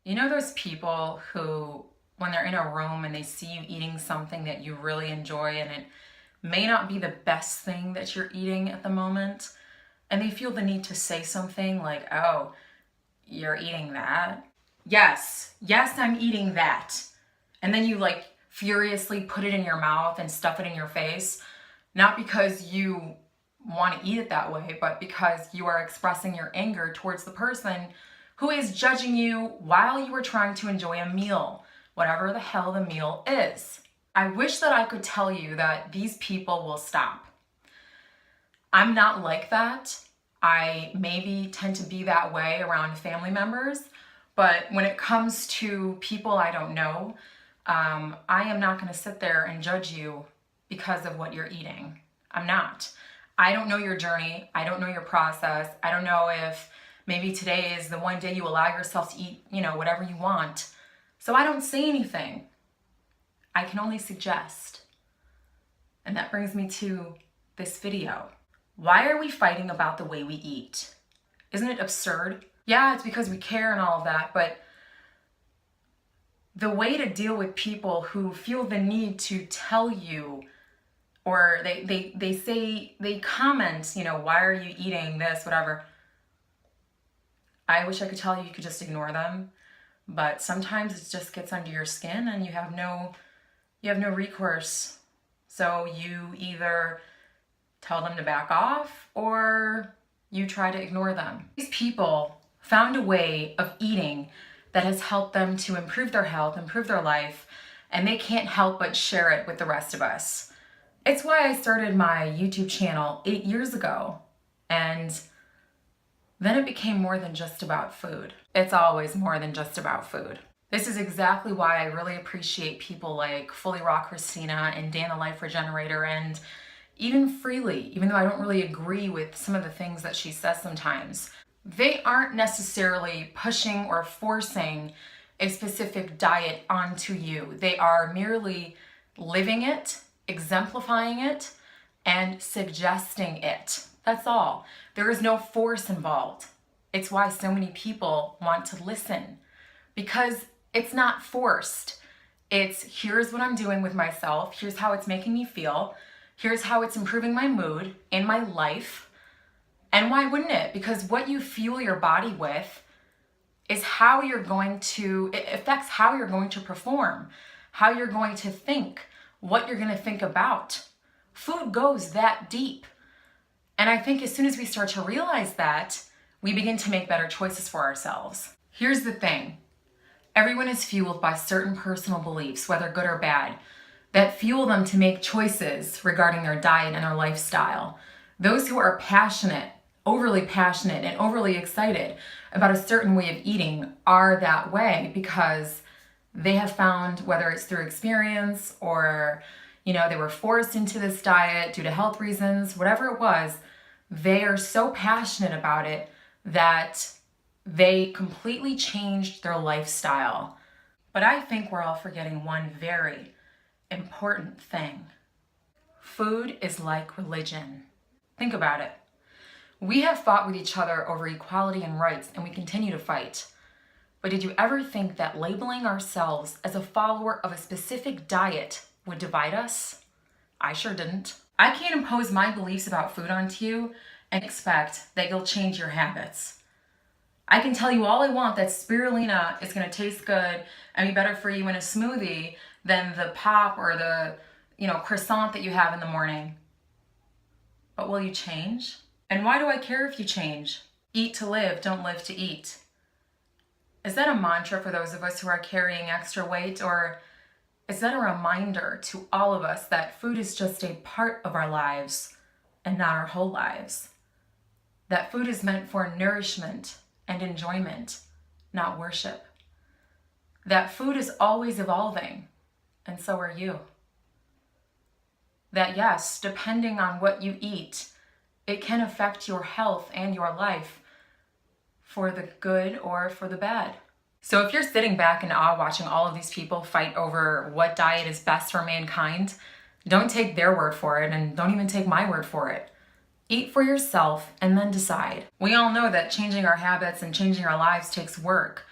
You know those people who, when they're in a room and they see you eating something that you really enjoy and it may not be the best thing that you're eating at the moment, and they feel the need to say something like, oh, you're eating that? Yes, I'm eating that. And then you like furiously put it in your mouth and stuff it in your face, not because you want to eat it that way, but because you are expressing your anger towards the person who is judging you while you are trying to enjoy a meal, whatever the hell the meal is. I wish that I could tell you that these people will stop. I'm not like that. I maybe tend to be that way around family members, but when it comes to people I don't know, I am not going to sit there and judge you because of what you're eating. I'm not. I don't know your journey. I don't know your process. I don't know if maybe today is the one day you allow yourself to eat, whatever you want. So I don't say anything. I can only suggest. And that brings me to this video. Why are we fighting about the way we eat? Isn't it absurd? Yeah, it's because we care and all of that, but the way to deal with people who feel the need to tell you, or they comment, why are you eating this, whatever. I wish I could tell you you could just ignore them, but sometimes it just gets under your skin and you have no recourse. So you either tell them to back off or you try to ignore them. These people found a way of eating that has helped them to improve their health, improve their life, and they can't help but share it with the rest of us. It's why I started my YouTube channel 8 years ago, and then it became more than just about food. It's always more than just about food. This is exactly why I really appreciate people like Fully Raw Christina and Dan the Life Regenerator, and even Freely, even though I don't really agree with some of the things that she says sometimes. They aren't necessarily pushing or forcing a specific diet onto you. They are merely living it, exemplifying it, and suggesting it. That's all. There is no force involved. It's why so many people want to listen, because it's not forced. It's, here's what I'm doing with myself, here's how it's making me feel, here's how it's improving my mood in my life. And why wouldn't it? Because what you fuel your body with is how you're going to, it affects how you're going to perform, how you're going to think, what you're going to think about. Food goes that deep. And I think as soon as we start to realize that, we begin to make better choices for ourselves. Here's the thing. Everyone is fueled by certain personal beliefs, whether good or bad, that fuel them to make choices regarding their diet and their lifestyle. Those who are passionate, overly passionate and overly excited about a certain way of eating are that way because they have found, whether it's through experience or, they were forced into this diet due to health reasons, whatever it was, they are so passionate about it that they completely changed their lifestyle. But I think we're all forgetting one very important thing. Food is like religion. Think about it. We have fought with each other over equality and rights, and we continue to fight. But did you ever think that labeling ourselves as a follower of a specific diet would divide us? I sure didn't. I can't impose my beliefs about food onto you and expect that you'll change your habits. I can tell you all I want that spirulina is going to taste good and be better for you in a smoothie than the pop or the, croissant that you have in the morning. But will you change? And why do I care if you change? Eat to live, don't live to eat. Is that a mantra for those of us who are carrying extra weight, or is that a reminder to all of us that food is just a part of our lives and not our whole lives? That food is meant for nourishment and enjoyment, not worship. That food is always evolving, and so are you. That yes, depending on what you eat, it can affect your health and your life for the good or for the bad. So if you're sitting back in awe watching all of these people fight over what diet is best for mankind, don't take their word for it and don't even take my word for it. Eat for yourself and then decide. We all know that changing our habits and changing our lives takes work.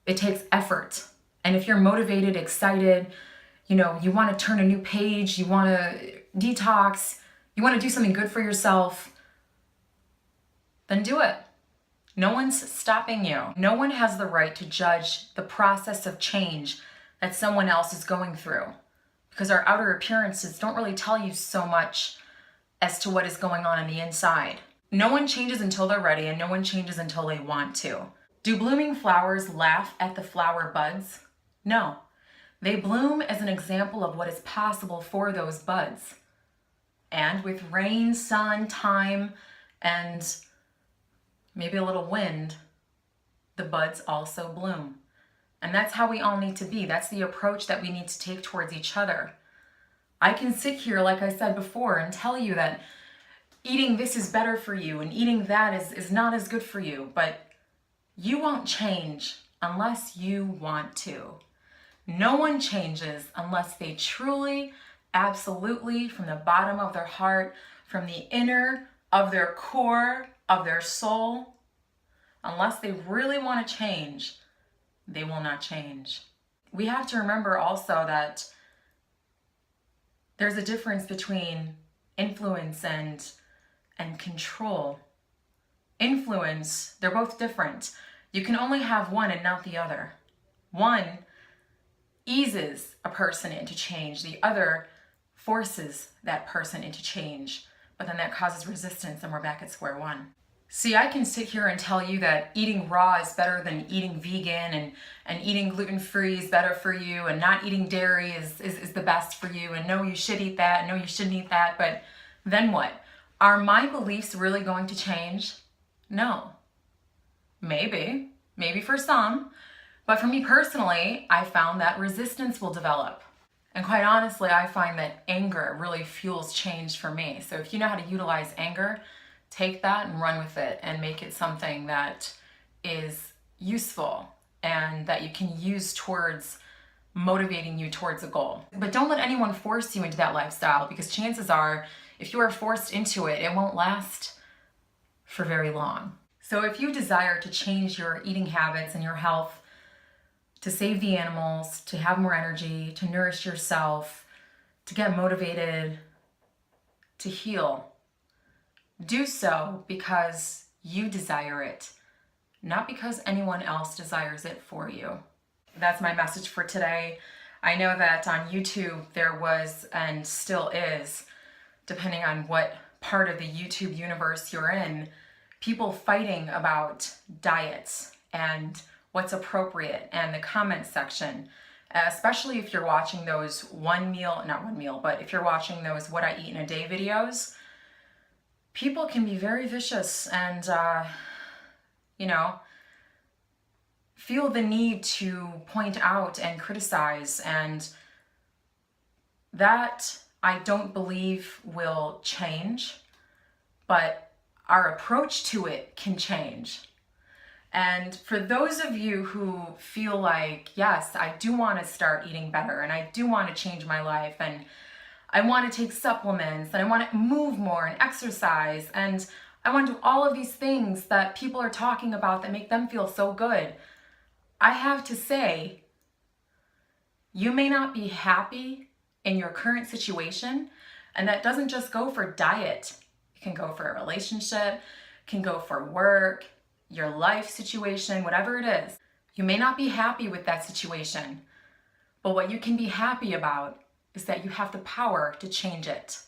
It takes effort. And if you're motivated, excited, you want to turn a new page, you want to detox, you want to do something good for yourself, then do it. No one's stopping you. No one has the right to judge the process of change that someone else is going through, because our outer appearances don't really tell you so much as to what is going on the inside. No one changes until they're ready, and no one changes until they want to. Do blooming flowers laugh at the flower buds? No. They bloom as an example of what is possible for those buds. And with rain, sun, time, and maybe a little wind, the buds also bloom. And that's how we all need to be. That's the approach that we need to take towards each other. I can sit here, like I said before, and tell you that eating this is better for you and eating that is not as good for you, but you won't change unless you want to. No one changes unless they truly, absolutely, from the bottom of their heart, from the inner of their core, of their soul, unless they really want to change, they will not change. We have to remember also that there's a difference between influence and control. Influence, they're both different. You can only have one and not the other. One eases a person into change. The other forces that person into change. But then that causes resistance and we're back at square one. See, I can sit here and tell you that eating raw is better than eating vegan, and eating gluten-free is better for you, and not eating dairy is the best for you, and no, you should eat that, and no, you shouldn't eat that, but then what? Are my beliefs really going to change? No. Maybe for some, but for me personally, I found that resistance will develop. And quite honestly, I find that anger really fuels change for me. So if you know how to utilize anger, take that and run with it and make it something that is useful and that you can use towards motivating you towards a goal. But don't let anyone force you into that lifestyle, because chances are, if you are forced into it, it won't last for very long. So if you desire to change your eating habits and your health, to save the animals, to have more energy, to nourish yourself, to get motivated, to heal, do so because you desire it, not because anyone else desires it for you. That's my message for today. I know that on YouTube there was, and still is, depending on what part of the YouTube universe you're in, people fighting about diets and what's appropriate, and the comment section, especially if you're watching those if you're watching those what I eat in a day videos, people can be very vicious and, feel the need to point out and criticize, and that I don't believe will change, but our approach to it can change. And for those of you who feel like, yes, I do want to start eating better, and I do want to change my life, and I want to take supplements, and I want to move more and exercise, and I want to do all of these things that people are talking about that make them feel so good, I have to say, you may not be happy in your current situation, and that doesn't just go for diet. It can go for a relationship, can go for work, your life situation, whatever it is. You may not be happy with that situation, but what you can be happy about is that you have the power to change it.